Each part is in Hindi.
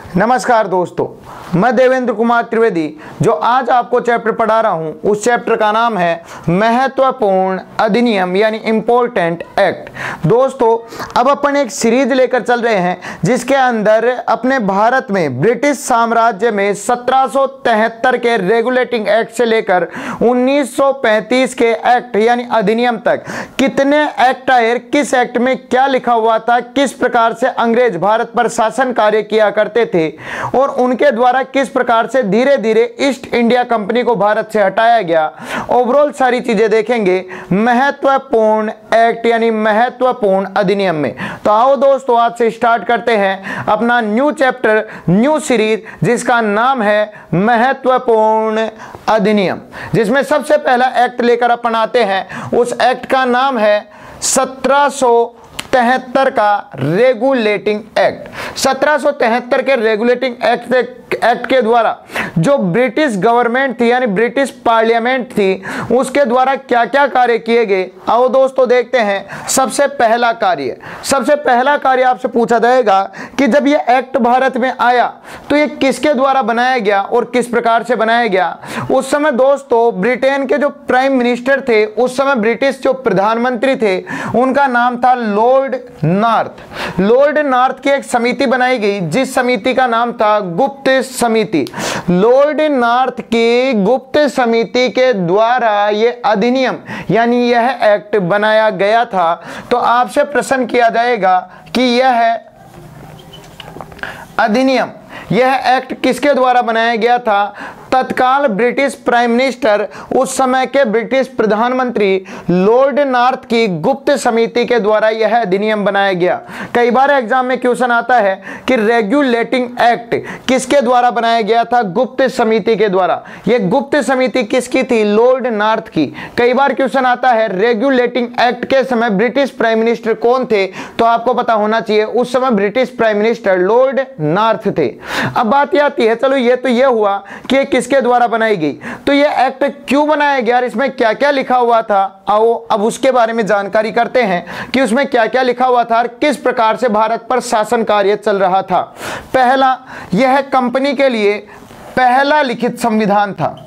नमस्कार दोस्तों, मैं देवेंद्र कुमार त्रिवेदी जो आज आपको चैप्टर पढ़ा रहा हूं उस चैप्टर का नाम है महत्वपूर्ण अधिनियम यानी इम्पोर्टेंट एक्ट। दोस्तों, अब अपन एक सीरीज लेकर चल रहे हैं जिसके अंदर अपने भारत में ब्रिटिश साम्राज्य में 1773 के रेगुलेटिंग एक्ट से लेकर 1935 के एक्ट यानी अधिनियम तक कितने एक्ट आए, किस एक्ट में क्या लिखा हुआ था, किस प्रकार से अंग्रेज भारत पर शासन कार्य किया करते थे और उनके द्वारा किस प्रकार से धीरे धीरे ईस्ट इंडिया कंपनी को भारत से हटाया गया। ओवरऑल सारी चीजें देखेंगे महत्वपूर्ण एक्ट यानी महत्वपूर्ण अधिनियम में। तो आओ दोस्तों, आज से स्टार्ट करते हैं अपना न्यू चैप्टर, न्यू सीरीज जिसका नाम है महत्वपूर्ण अधिनियम, जिसमें सबसे पहला एक्ट लेकर अपन आते हैं। उस एक्ट का नाम है 1773 का रेगुलेटिंग एक्ट। 1773 के रेगुलेटिंग एक्ट के द्वारा जो ब्रिटिश गवर्नमेंट थी यानी ब्रिटिश पार्लियामेंट थी उसके द्वारा क्या क्या कार्य किए गए, आओ दोस्तों देखते हैं। सबसे पहला कार्य आपसे पूछा जाएगा कि जब ये एक्ट भारत में आया तो ये किसके द्वारा बनाया गया और किस प्रकार से बनाया गया। उस समय दोस्तों ब्रिटेन के जो प्राइम मिनिस्टर थे, उस समय ब्रिटिश जो प्रधानमंत्री थे उनका नाम था लॉर्ड नॉर्थ। लॉर्ड नॉर्थ की एक समिति बनाई गई जिस समिति का नाम था गुप्त समिति। लॉर्ड नॉर्थ की गुप्त समिति के द्वारा यह अधिनियम यानी यह एक्ट बनाया गया था। तो आपसे प्रश्न किया जाएगा कि यह अधिनियम, यह एक्ट किसके द्वारा बनाया गया था। तत्काल ब्रिटिश प्राइम मिनिस्टर, उस समय के ब्रिटिश प्रधानमंत्री लॉर्ड नॉर्थ की गुप्त समिति के द्वारा यह अधिनियम बनाया गया। कई बार एग्जाम में क्वेश्चन आता है कि रेगुलेटिंग एक्ट किसके द्वारा बनाया गया था, गुप्त समिति के द्वारा। यह गुप्त समिति किसकी थी, लॉर्ड नॉर्थ की। कई बार क्वेश्चन आता है रेगुलेटिंग एक्ट के समय ब्रिटिश प्राइम मिनिस्टर कौन थे, तो आपको पता होना चाहिए उस समय British prime minister Lord north थे। अब बात यह आती है, चलो ये हुआ कि किसके द्वारा बनाई गई, तो ये एक्ट क्यों बनाया गया, इसमें क्या क्या लिखा हुआ था। आओ अब उसके बारे में जानकारी करते हैं कि उसमें क्या क्या लिखा हुआ था और किस प्रकार से भारत पर शासन कार्य चल रहा था। पहला, यह कंपनी के लिए पहला लिखित संविधान था।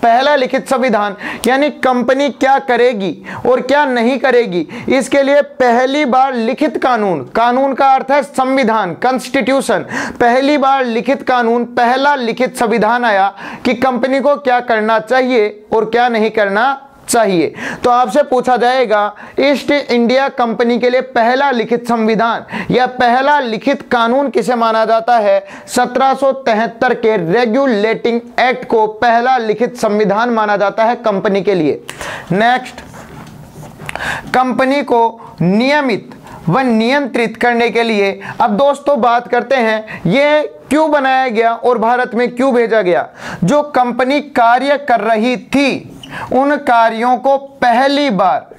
पहला लिखित संविधान यानी कंपनी क्या करेगी और क्या नहीं करेगी, इसके लिए पहली बार लिखित कानून, कानून का अर्थ है संविधान, कॉन्स्टिट्यूशन। पहली बार लिखित कानून, पहला लिखित संविधान आया कि कंपनी को क्या करना चाहिए और क्या नहीं करना चाहिए। तो आपसे पूछा जाएगा ईस्ट इंडिया कंपनी के लिए पहला लिखित संविधान या पहला लिखित कानून किसे माना जाता है। 1773 के रेगुलेटिंग एक्ट को पहला लिखित संविधान माना जाता है कंपनी के लिए। नेक्स्ट, कंपनी को नियमित व नियंत्रित करने के लिए अब दोस्तों बात करते हैं ये क्यों बनाया गया और भारत में क्यों भेजा गया। जो कंपनी कार्य कर रही थी उन कार्यों को पहली बार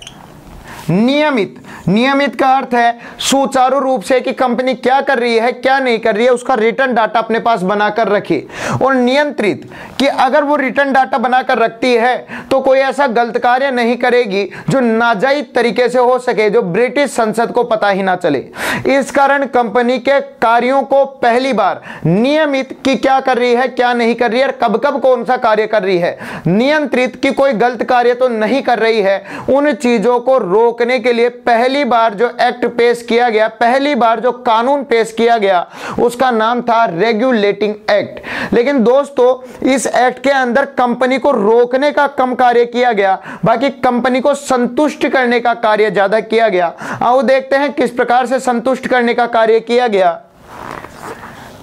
नियमित का अर्थ है सुचारू रूप से कि कंपनी क्या कर रही है क्या नहीं कर रही है उसका रिटर्न डाटा अपने पास बनाकर रखे, और नियंत्रित कि अगर वो रिटर्न डाटा बनाकर रखती है तो कोई ऐसा गलत कार्य नहीं करेगी जो नाजायज तरीके से हो सके, जो ब्रिटिश संसद को पता ही ना चले। इस कारण कंपनी के कार्यों को पहली बार नियमित कि क्या कर रही है क्या नहीं कर रही है, कब कब कौन सा कार्य कर रही है, नियंत्रित कि कोई गलत कार्य तो नहीं कर रही है, उन चीजों को रोकने के लिए पहली बार जो एक्ट पेश किया गया, पहली बार जो कानून पेश किया गया उसका नाम था रेगुलेटिंग एक्ट। लेकिन दोस्तों इस एक्ट के अंदर कंपनी को रोकने का कम कार्य किया गया, बाकी कंपनी को संतुष्ट करने का कार्य ज्यादा किया गया। आओ देखते हैं किस प्रकार से संतुष्ट करने का कार्य किया गया।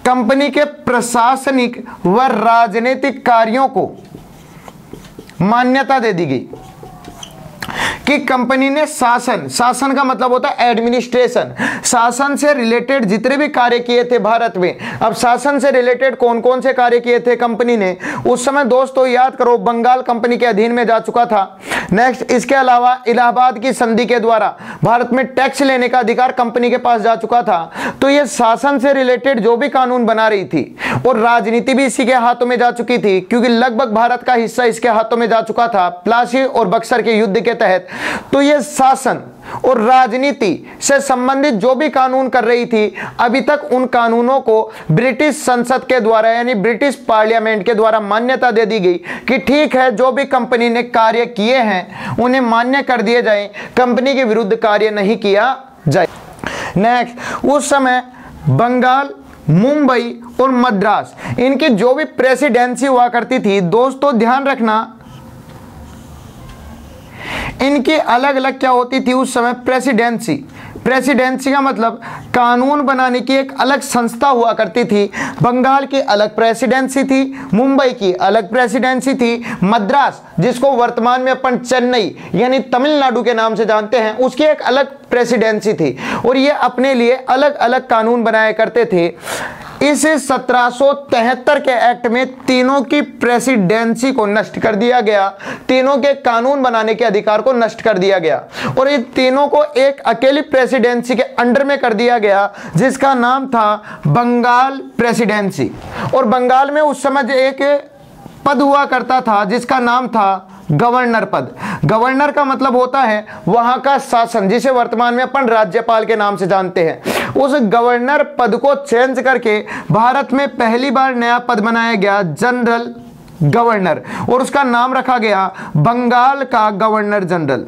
कंपनी के प्रशासनिक व राजनीतिक कार्यों को मान्यता दे दी गई कि कंपनी ने शासन का मतलब होता है एडमिनिस्ट्रेशन, शासन से रिलेटेड जितने भी कार्य किए थे भारत में। अब शासन से रिलेटेड कौन कौन से कार्य किए थे कंपनी ने, उस समय दोस्तों याद करो बंगाल कंपनी के अधीन में जा चुका था। नेक्स्ट, इसके अलावा इलाहाबाद की संधि के द्वारा भारत में टैक्स लेने का अधिकार कंपनी के पास जा चुका था। तो ये शासन से रिलेटेड जो भी कानून बना रही थी और राजनीति भी इसी के हाथों में जा चुकी थी, क्योंकि लगभग भारत का हिस्सा इसके हाथों में जा चुका था प्लासी और बक्सर के युद्ध के तहत। तो ये शासन और राजनीति से संबंधित जो भी कानून कर रही थी, अभी तक उन कानूनों को ब्रिटिश संसद के द्वारा यानी ब्रिटिश पार्लियामेंट के द्वारा मान्यता दे दी गई कि ठीक है, जो भी कंपनी ने कार्य किए हैं उन्हें मान्य कर दिए जाए, कंपनी के विरुद्ध कार्य नहीं किया जाए। नेक्स्ट, उस समय बंगाल, मुंबई और मद्रास, इनकी जो भी प्रेसिडेंसी हुआ करती थी, दोस्तों ध्यान रखना, इनकी अलग अलग क्या होती थी उस समय, प्रेसिडेंसी। प्रेसिडेंसी का मतलब कानून बनाने की एक अलग संस्था हुआ करती थी। बंगाल की अलग प्रेसिडेंसी थी, मुंबई की अलग प्रेसिडेंसी थी, मद्रास जिसको वर्तमान में अपन चेन्नई यानी तमिलनाडु के नाम से जानते हैं, उसकी एक अलग प्रेसिडेंसी थी और ये अपने लिए अलग अलग कानून बनाया करते थे। इस 1773 के एक्ट में तीनों की प्रेसिडेंसी को नष्ट कर दिया गया, तीनों के कानून बनाने के अधिकार को नष्ट कर दिया गया और इन तीनों को एक अकेली प्रेसिडेंसी के अंडर में कर दिया गया जिसका नाम था बंगाल प्रेसिडेंसी। और बंगाल में उस समय एक पद हुआ करता था जिसका नाम था गवर्नर पद। गवर्नर का मतलब होता है वहां का शासन, जिसे वर्तमान में अपन राज्यपाल के नाम से जानते हैं। उस गवर्नर पद को चेंज करके भारत में पहली बार नया पद बनाया गया, जनरल गवर्नर, और उसका नाम रखा गया बंगाल का गवर्नर जनरल।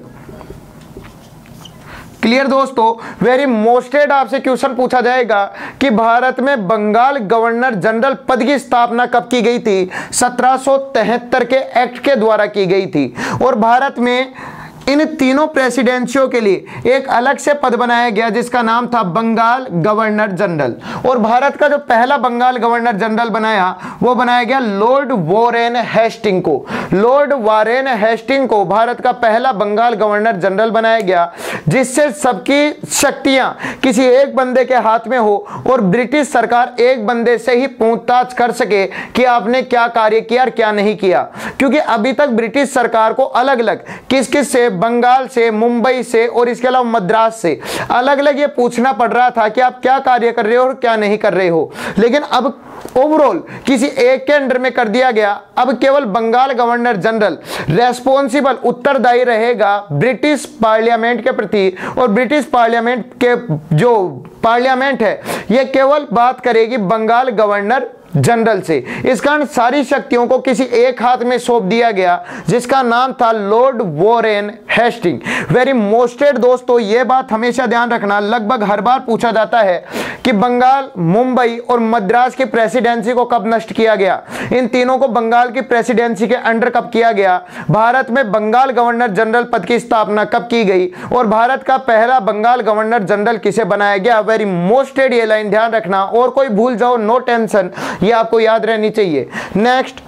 क्लियर दोस्तों, वेरी मोस्टेड आपसे क्वेश्चन पूछा जाएगा कि भारत में बंगाल गवर्नर जनरल पद की स्थापना कब की गई थी? 1773 के एक्ट के द्वारा की गई थी और भारत में इन तीनों प्रेसिडेंसियों के लिए एक अलग से पद बनाया गया जिसका नाम था बंगाल गवर्नर जनरल। और भारत का जो पहला बंगाल गवर्नर जनरल बनाया वो बनाया गया लॉर्ड वॉरेन हेस्टिंग को। लॉर्ड वॉरेन हेस्टिंग को भारत का पहला बंगाल गवर्नर जनरल बनाया गया, जिससे सबकी शक्तियां किसी एक बंदे के हाथ में हो और ब्रिटिश सरकार एक बंदे से ही पूछताछ कर सके कि आपने क्या कार्य किया और क्या नहीं किया। क्योंकि अभी तक ब्रिटिश सरकार को अलग अलग किस किस से, बंगाल से, मुंबई से और इसके अलावा मद्रास से अलग अलग ये पूछना पड़ रहा था कि आप क्या कार्य कर रहे हो और क्या नहीं कर रहे हो, लेकिन अब ओवरऑल किसी एक के अंडर में कर दिया गया। अब केवल बंगाल गवर्नर जनरल रेस्पॉन्सिबल, उत्तरदायी रहेगा ब्रिटिश पार्लियामेंट के प्रति और ब्रिटिश पार्लियामेंट के जो पार्लियामेंट है यह केवल बात करेगी बंगाल गवर्नर जनरल से। इस कारण सारी शक्तियों को किसी एक हाथ में सौंप दिया गया जिसका नाम था लॉर्ड वॉरेन हेस्टिंग। वेरी मोस्टेड दोस्तों, यह बात हमेशा ध्यान रखना, लगभग हर बार पूछा जाता है कि बंगाल, मुंबई और मद्रास की प्रेसिडेंसी को कब नष्ट किया गया, इन तीनों को बंगाल की प्रेसिडेंसी के अंडर कब किया गया, भारत में बंगाल गवर्नर जनरल पद की स्थापना कब की गई और भारत का पहला बंगाल गवर्नर जनरल किसे बनाया गया। वेरी मोस्टेड ये लाइन ध्यान रखना, और कोई भूल जाओ नो टेंशन, ये आपको याद रहनी चाहिए। नेक्स्ट,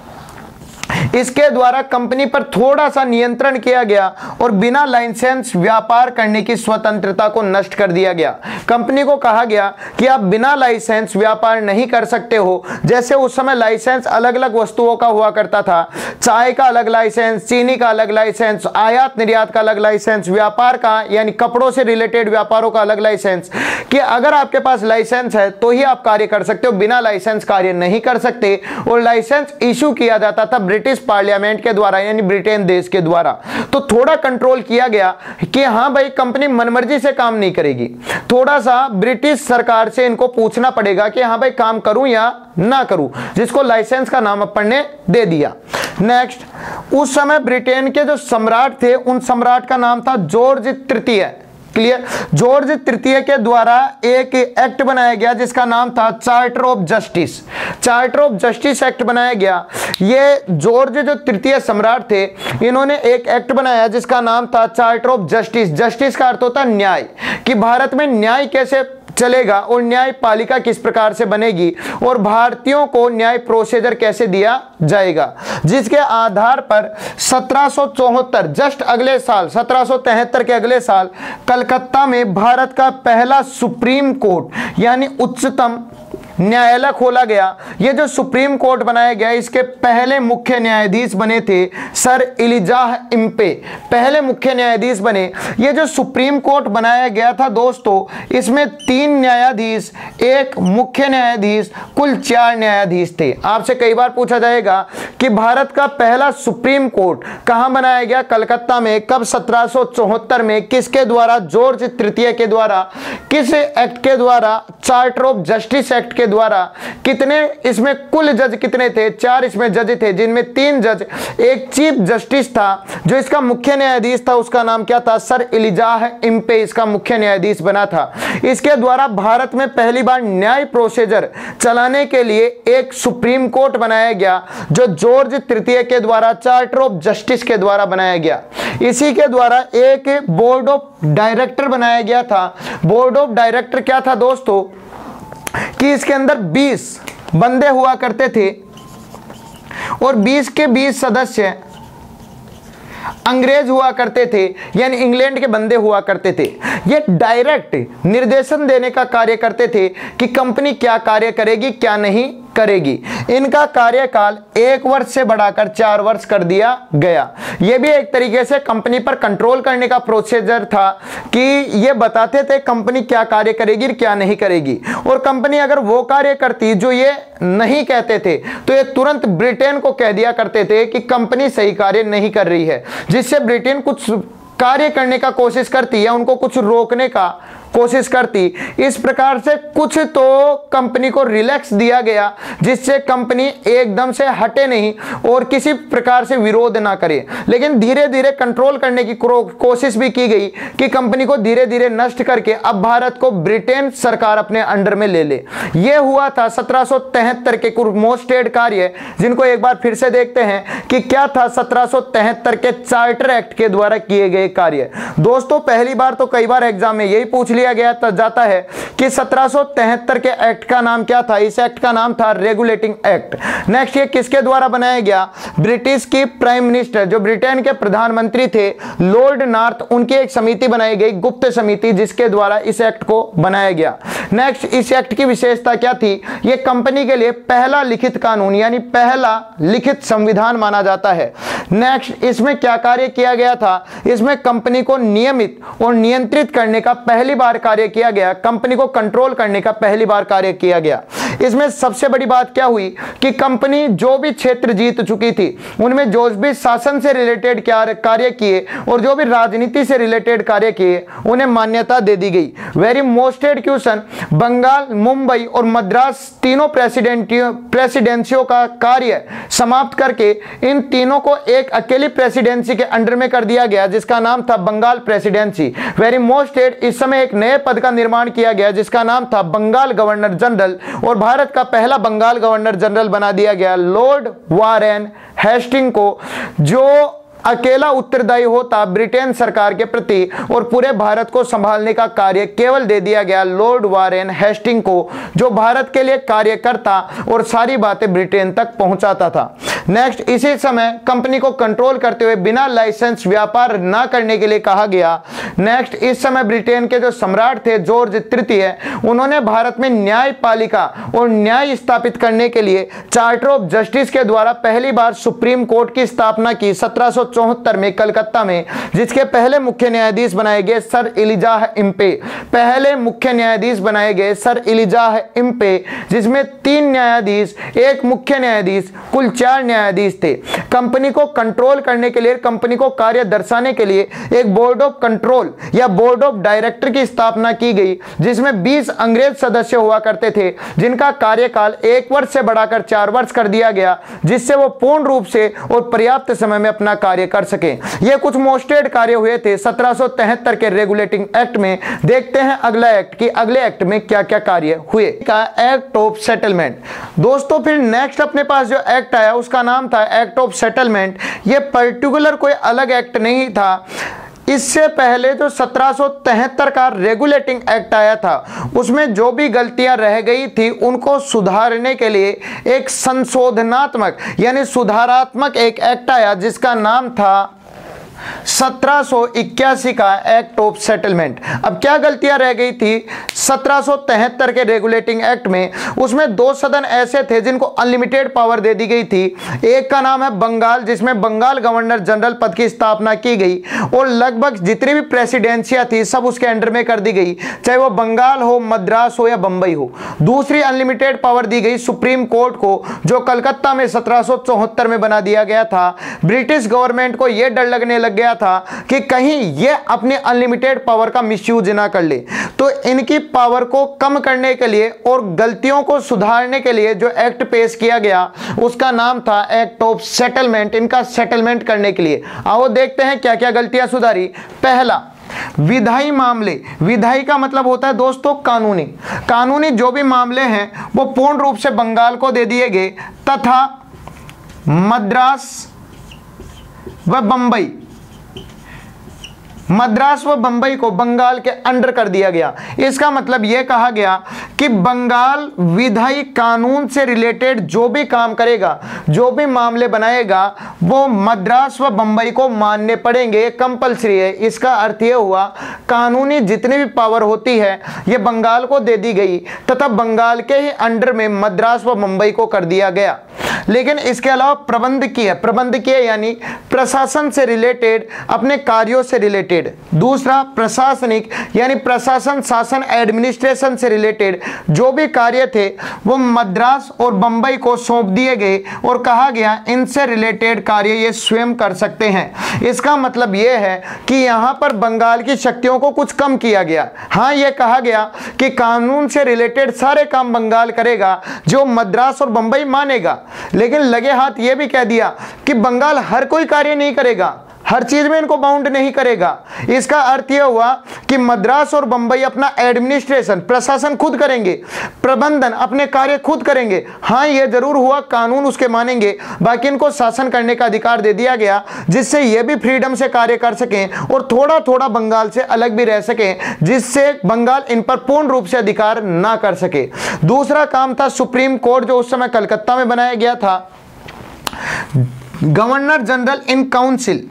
इसके द्वारा कंपनी पर थोड़ा सा नियंत्रण किया गया और बिना लाइसेंस व्यापार करने की स्वतंत्रता को नष्ट कर दिया गया। कंपनी को कहा गया कि आप बिना लाइसेंस व्यापार नहीं कर सकते हो। जैसे उस समय लाइसेंस अलग अलग वस्तुओं का हुआ करता था, चाय का अलग लाइसेंस, चीनी का अलग लाइसेंस, आयात निर्यात का अलग लाइसेंस, व्यापार का यानी कपड़ों से रिलेटेड व्यापारों का अलग लाइसेंस, कि अगर आपके पास लाइसेंस है तो ही आप कार्य कर सकते हो, बिना लाइसेंस कार्य नहीं कर सकते। और लाइसेंस इशू किया जाता था ब्रिटिश पार्लियामेंट के द्वारा यानी ब्रिटेन देश के द्वारा। तो थोड़ा कंट्रोल किया गया कि हाँ भाई कंपनी मनमर्जी से काम नहीं करेगी, थोड़ा सा ब्रिटिश सरकार से इनको पूछना पड़ेगा कि हाँ भाई काम करूं या ना करूं, जिसको लाइसेंस का नाम अपन ने दे दिया। नेक्स्ट, उस समय ब्रिटेन के जो सम्राट थे उन सम्राट का नाम था जॉर्ज तृतीय। क्लियर, जॉर्ज तृतीय के द्वारा एक एक्ट बनाया गया जिसका नाम था charter of justice. Charter of justice act बनाया गया। ये जॉर्ज जो तृतीय सम्राट थे, इन्होंने एक एक्ट बनाया जिसका नाम था चार्टर ऑफ जस्टिस। जस्टिस का अर्थ होता है न्याय, कि भारत में न्याय कैसे चलेगा और न्यायपालिका किस प्रकार से बनेगी और भारतीयों को न्याय प्रोसीजर कैसे दिया जाएगा, जिसके आधार पर 1774 जस्ट अगले साल 1773 के अगले साल कलकत्ता में भारत का पहला सुप्रीम कोर्ट यानी उच्चतम न्यायालय खोला गया। ये जो सुप्रीम कोर्ट बनाया गया, इसके पहले मुख्य न्यायाधीश बने थे सर एलिजाह इम्पे, पहले मुख्य न्यायाधीश बने। ये जो सुप्रीम कोर्ट बनाया गया था दोस्तों, इसमें 3 न्यायाधीश, 1 मुख्य न्यायाधीश, कुल 4 न्यायाधीश थे। आपसे कई बार पूछा जाएगा कि भारत का पहला सुप्रीम कोर्ट कहां बनाया गया? कलकत्ता में। कब? 1774 में। किसके द्वारा? जॉर्ज तृतीय के द्वारा। किस एक्ट के द्वारा? चार्टर ऑफ जस्टिस एक्ट के द्वारा। कितने इसमें कुल जज कितने थे? 4 इसमें जज थे, जिनमें 3 जज, एक चीफ जस्टिस था। जो इसका मुख्य न्यायाधीश था उसका नाम क्या था? सर एलिजाह इम्पे इसका मुख्य न्यायाधीश बना था। इसके द्वारा भारत में पहली बार न्याय प्रोसीजर चलाने के लिए एक सुप्रीम कोर्ट बनाया गया, जो जॉर्ज तृतीय के द्वारा, चार्टर ऑफ जस्टिस के द्वारा बनाया गया। इसी के द्वारा एक बोर्ड ऑफ डायरेक्टर बनाया गया था। बोर्ड ऑफ डायरेक्टर क्या था दोस्तों? कि इसके अंदर 20 बंदे हुआ करते थे और 20 के 20 सदस्य अंग्रेज हुआ करते थे, यानी इंग्लैंड के बंदे हुआ करते थे। ये डायरेक्ट निर्देशन देने का कार्य करते थे कि कंपनी क्या कार्य करेगी, क्या नहीं करेगी। इनका कार्यकाल 1 वर्ष से बढ़ाकर 4 वर्ष कर दिया गया। यह भी एक तरीके से कंपनी पर कंट्रोल करने का प्रोसीजर था कि ये बताते थे कंपनी क्या कार्य करेगी, क्या नहीं करेगी। और कंपनी अगर वो कार्य करती जो ये नहीं कहते थे, तो ये तुरंत ब्रिटेन को कह दिया करते थे कि कंपनी सही कार्य नहीं कर रही है, जिससे ब्रिटेन कुछ कार्य करने का कोशिश करती या उनको कुछ रोकने का कोशिश करती। इस प्रकार से कुछ तो कंपनी को रिलैक्स दिया गया, जिससे कंपनी एकदम से हटे नहीं और किसी प्रकार से विरोध ना करे। लेकिन धीरे धीरे कंट्रोल करने की कोशिश भी की गई कि कंपनी को धीरे धीरे नष्ट करके अब भारत को ब्रिटेन सरकार अपने अंडर में ले ले। यह हुआ था 1773 के कुछ मोस्टेड कार्य, जिनको एक बार फिर से देखते हैं कि क्या था 1773 के चार्टर एक्ट के द्वारा किए गए कार्य। दोस्तों पहली बार तो कई बार एग्जाम में यही पूछ लिया गया जाता है कि 1773 के एक्ट का नाम क्या था? इस एक्ट का नाम था रेगुलेटिंग एक्ट। नेक्स्ट, ये किसके द्वारा बनाया गया? ब्रिटिश की प्राइम मिनिस्टर, जो ब्रिटेन के प्रधानमंत्री थे लॉर्ड नॉर्थ, उनकी एक समिति बनाई गई, गुप्त समिति, जिसके द्वारा इस एक्ट को बनाया गया। नेक्स्ट, इस एक्ट की विशेषता क्या थी? यह कंपनी के लिए पहला लिखित कानून यानी पहला लिखित संविधान माना जाता है। नेक्स्ट, इसमें क्या कार्य किया गया था? इसमें कंपनी को नियमित और नियंत्रित करने का पहली बार कार्य किया गया, कंपनी को कंट्रोल करने का पहली बार कार्य किया गया। इसमें सबसे बड़ी बात क्या हुई कि कंपनी जो भी क्षेत्र जीत चुकी थी, उनमें जो भी शासन से रिलेटेड कार्य किए और जो भी राजनीति से रिलेटेड कार्य किए, उन्हें मान्यता दे दी गई। वेरी मोस्टेड क्वेश्चन, बंगाल, मुंबई और मद्रास तीनों प्रेसिडेंसियों का कार्य समाप्त करके इन तीनों को एक अकेली प्रेसिडेंसी के अंडर में कर दिया गया, जिसका नाम था बंगाल प्रेसिडेंसी। वेरी मोस्टेड, इस समय एक नए पद का निर्माण किया गया जिसका नाम था बंगाल गवर्नर जनरल, और भारत का पहला बंगाल गवर्नर जनरल बना दिया गया लॉर्ड वारेन हेस्टिंग को, जो अकेला उत्तरदायी होता ब्रिटेन सरकार के प्रति और पूरे भारत को संभालने का कार्य केवल दे दिया गया लॉर्ड वारेन हेस्टिंग को, जो भारत के लिए कार्य करता और सारी बातें ब्रिटेन तक पहुंचाता था। नेक्स्ट, इसी समय कंपनी को कंट्रोल करते हुए बिना लाइसेंस व्यापार न करने के लिए कहा गया। नेक्स्ट, इस समय ब्रिटेन के जो सम्राट थे जॉर्ज तृतीय, उन्होंने भारत में न्यायपालिका और न्याय स्थापित करने के लिए चार्टर ऑफ जस्टिस के द्वारा पहली बार सुप्रीम कोर्ट की स्थापना की 1774 में कलकत्ता में, जिसके पहले मुख्य न्यायाधीश बनाए गए सर एलिजाह इम्पे। पहले मुख्य न्यायाधीश बनाए गए सर एलिजाह इम्पे, जिसमें 3 न्यायाधीश, 1 मुख्य न्यायाधीश, कुल 4 न्यायाधीश थे। कंपनी को कंट्रोल करने के लिए, कंपनी को कार्य दर्शाने के लिए एक बोर्ड ऑफ कंट्रोल या बोर्ड ऑफ डायरेक्टर की स्थापना की गई, जिसमें 20 अंग्रेज सदस्य हुआ करते थे, जिनका कार्यकाल 1 वर्ष से बढ़ाकर 4 वर्ष कर दिया गया, जिससे वो पूर्ण रूप से और पर्याप्त समय में अपना कार्य कर सके। ये कुछ मोस्टेड कार्य हुए थे 1773 के रेगुलेटिंग एक्ट में। देखते हैं अगला एक्ट कि अगले एक्ट में क्या क्या कार्य हुए। का एक्ट ऑफ सेटलमेंट। दोस्तों फिर नेक्स्ट अपने पास जो एक्ट आया उसका नाम था एक्ट ऑफ सेटलमेंट। ये पर्टिकुलर कोई अलग एक्ट नहीं था। इससे पहले जो 1773 का रेगुलेटिंग एक्ट आया था, उसमें जो भी गलतियां रह गई थी उनको सुधारने के लिए एक संशोधनात्मक यानी सुधारात्मक एक एक्ट आया, जिसका नाम था 1781 का एक्ट ऑफ सेटलमेंट। अब क्या गलतियां रह गई थी 1773 के रेगुलेटिंग एक्ट में? उसमें दो सदन ऐसे थे जिनको अनलिमिटेड पावर दे दी गई थी। एक का नाम है बंगाल, जिसमें बंगाल गवर्नर जनरल पद की स्थापना की गई और लगभग जितनी भी प्रेसिडेंसियां थी सब उसके अंडर में कर दी गई, चाहे वो बंगाल हो, मद्रास हो या बंबई हो। दूसरी अनलिमिटेड पावर दी गई सुप्रीम कोर्ट को, जो कलकत्ता में 1774 में बना दिया गया था। ब्रिटिश गवर्नमेंट को यह डर लगने लग गया था कि कहीं ये अपने अनलिमिटेड पावर का मिसयूज ना कर ले, तो इनकी पावर को कम करने के लिए और गलतियों को सुधारने के लिए जो एक्ट पेश किया गया उसका नाम था एक्ट ऑफ सेटलमेंट। इनका सेटलमेंट करने के लिए आओ देखते हैं क्या क्या गलतियां सुधारी। पहला, विधायी मामले। विधायी का मतलब होता है दोस्तों कानूनी। कानूनी जो भी मामले हैं वो पूर्ण रूप से बंगाल को दे दिए गए तथा मद्रास व बंबई, मद्रास व बंबई को बंगाल के अंडर कर दिया गया। इसका मतलब यह कहा गया कि बंगाल विधायी कानून से रिलेटेड जो भी काम करेगा, जो भी मामले बनाएगा, वो मद्रास व बंबई को मानने पड़ेंगे, कंपलसरी है। इसका अर्थ यह हुआ कानूनी जितनी भी पावर होती है ये बंगाल को दे दी गई तथा बंगाल के ही अंडर में मद्रास व बंबई को कर दिया गया। लेकिन इसके अलावा प्रबंधकीय यानी प्रशासन से रिलेटेड, अपने कार्यों से रिलेटेड। दूसरा, प्रशासनिक यानी प्रशासन, शासन, एडमिनिस्ट्रेशन से रिलेटेड जो भी कार्य थे वो मद्रास और बंबई को सौंप दिए गए और कहा गया इनसे रिलेटेड कार्य ये स्वयं कर सकते हैं। इसका मतलब ये है कि यहाँ पर बंगाल की शक्तियों को कुछ कम किया गया। हाँ, ये कहा गया कि कानून से रिलेटेड सारे काम बंगाल करेगा जो मद्रास और बंबई मानेगा, लेकिन लगे हाथ ये भी कह दिया कि बंगाल हर कोई कार्य नहीं करेगा, हर चीज में इनको बाउंड नहीं करेगा। इसका अर्थ यह हुआ कि मद्रास और बंबई अपना एडमिनिस्ट्रेशन, प्रशासन खुद करेंगे, प्रबंधन, अपने कार्य खुद करेंगे। हाँ, यह जरूर हुआ कानून उसके मानेंगे, बाकी इनको शासन करने का अधिकार दे दिया गया जिससे ये भी फ्रीडम से कार्य कर सकें और थोड़ा थोड़ा बंगाल से अलग भी रह सकें, जिससे बंगाल इन पर पूर्ण रूप से अधिकार ना कर सके। दूसरा काम था सुप्रीम कोर्ट, जो उस समय कलकत्ता में बनाया गया था। गवर्नर जनरल इन काउंसिल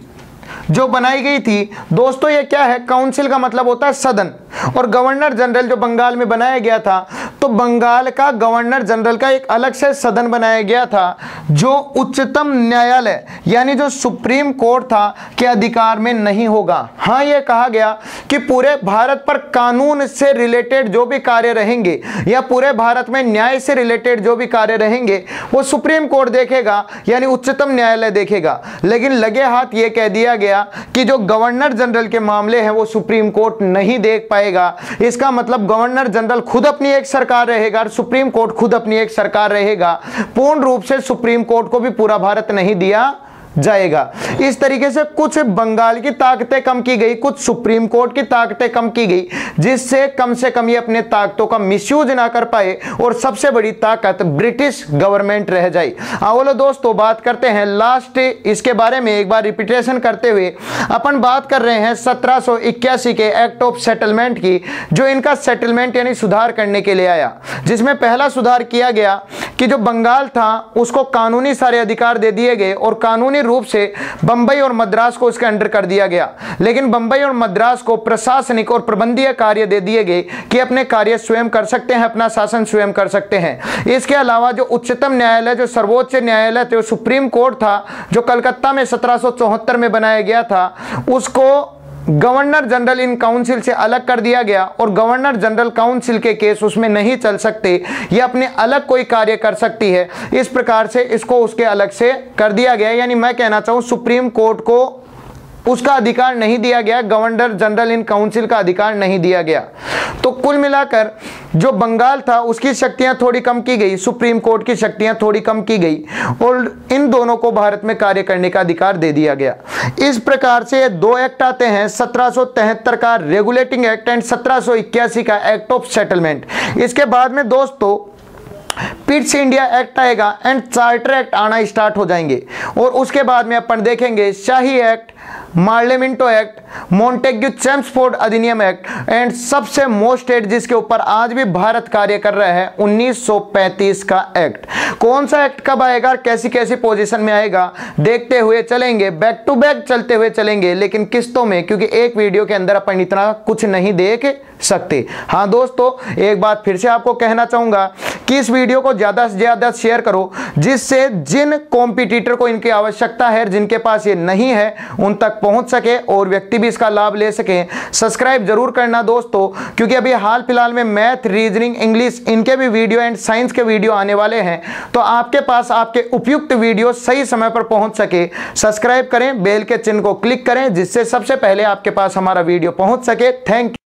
जो बनाई गई थी दोस्तों, ये क्या है? काउंसिल का मतलब होता है सदन, और गवर्नर जनरल जो बंगाल में बनाया गया था, तो बंगाल का गवर्नर जनरल का एक अलग से सदन बनाया गया था जो उच्चतम न्यायालय यानी जो सुप्रीम कोर्ट था के अधिकार में नहीं होगा। हाँ, ये कहा गया कि पूरे भारत पर कानून से रिलेटेड जो भी कार्य रहेंगे या पूरे भारत में न्याय से रिलेटेड जो भी कार्य रहेंगे वो सुप्रीम कोर्ट देखेगा यानी उच्चतम न्यायालय देखेगा। लेकिन लगे हाथ ये कह दिया गया कि जो गवर्नर जनरल के मामले हैं वो सुप्रीम कोर्ट नहीं देख पाएगा। इसका मतलब गवर्नर जनरल खुद अपनी एक सरकार रहेगा और सुप्रीम कोर्ट खुद अपनी एक सरकार रहेगा। पूर्ण रूप से सुप्रीम कोर्ट को भी पूरा भारत नहीं दिया जाएगा। इस तरीके से कुछ बंगाल की ताकतें कम की गई, कुछ सुप्रीम कोर्ट की ताकतें कम की गई, जिससे कम से कम ये अपने ताकतों का मिसयूज ना कर पाए और सबसे बड़ी ताकत ब्रिटिश गवर्नमेंट रह जाए। आओ दोस्तों बात करते हैं लास्ट इसके बारे में एक बार रिपीटेशन करते हुए। अपन बात कर रहे हैं 1781 के एक्ट ऑफ सेटलमेंट की, जो इनका सेटलमेंट यानी सुधार करने के लिए आया, जिसमें पहला सुधार किया गया कि जो बंगाल था उसको कानूनी सारे अधिकार दे दिए गए और कानूनी रूप से बंबई और मद्रास को उसके अंडर कर दिया गया। लेकिन बंबई और मद्रास को प्रशासनिक और प्रबंधीय कार्य दे दिए गए कि अपने कार्य स्वयं कर सकते हैं, अपना शासन स्वयं कर सकते हैं। इसके अलावा जो उच्चतम न्यायालय, जो सर्वोच्च न्यायालय थे, सुप्रीम कोर्ट था, जो कलकत्ता में 1774 में बनाया गया था, उसको गवर्नर जनरल इन काउंसिल से अलग कर दिया गया और गवर्नर जनरल काउंसिल के केस उसमें नहीं चल सकते, ये अपने अलग कोई कार्य कर सकती है। इस प्रकार से इसको उसके अलग से कर दिया गया। यानी मैं कहना चाहूँ सुप्रीम कोर्ट को उसका अधिकार नहीं दिया गया, गवर्नर जनरल इन काउंसिल का अधिकार नहीं दिया गया। तो कुल मिलाकर जो बंगाल था उसकी शक्तियां थोड़ी कम की गई, सुप्रीम कोर्ट की शक्तियां थोड़ी कम की गई और इन दोनों को भारत में कार्य करने का अधिकार दे दिया गया। इस प्रकार से ये दो एक्ट आते हैं, 1773 का रेगुलेटिंग एक्ट एंड 1781 का एक्ट ऑफ सेटलमेंट। इसके बाद में दोस्तों पिट्स इंडिया एक्ट आएगा एंड चार्टर एक्ट आना स्टार्ट हो जाएंगे और उसके बाद में अपन देखेंगे शाही एक्ट, मार्लेमिंटो एक्ट, मॉन्टेग्यू चेम्सफोर्ड अधिनियम एक्ट एंड सबसे मोस्ट एक्ट जिसके ऊपर आज भी भारत कार्य कर रहा है 1935 का एक्ट। कौन सा एक्ट कब आएगा, कैसी कैसी पोजीशन में आएगा, देखते हुए चलेंगे, बैक टू बैक चलते हुए चलेंगे, लेकिन किस्तों में, क्योंकि एक वीडियो के अंदर अपन इतना कुछ नहीं देख सकते। हाँ दोस्तों, एक बात फिर से आपको कहना चाहूंगा कि इस वीडियो को ज्यादा से ज्यादा शेयर करो, जिससे जिन कॉम्पिटिटर को इनकी आवश्यकता है, जिनके पास ये नहीं है, उन तक पहुंच सके और व्यक्ति भी इसका लाभ ले सके। सब्सक्राइब जरूर करना दोस्तों, क्योंकि अभी हाल फिलहाल में मैथ, रीजनिंग, इंग्लिश इनके भी वीडियो एंड साइंस के वीडियो आने वाले हैं, तो आपके पास आपके उपयुक्त वीडियो सही समय पर पहुंच सके। सब्सक्राइब करें, बेल के चिन्ह को क्लिक करें, जिससे सबसे पहले आपके पास हमारा वीडियो पहुंच सके। Thank you.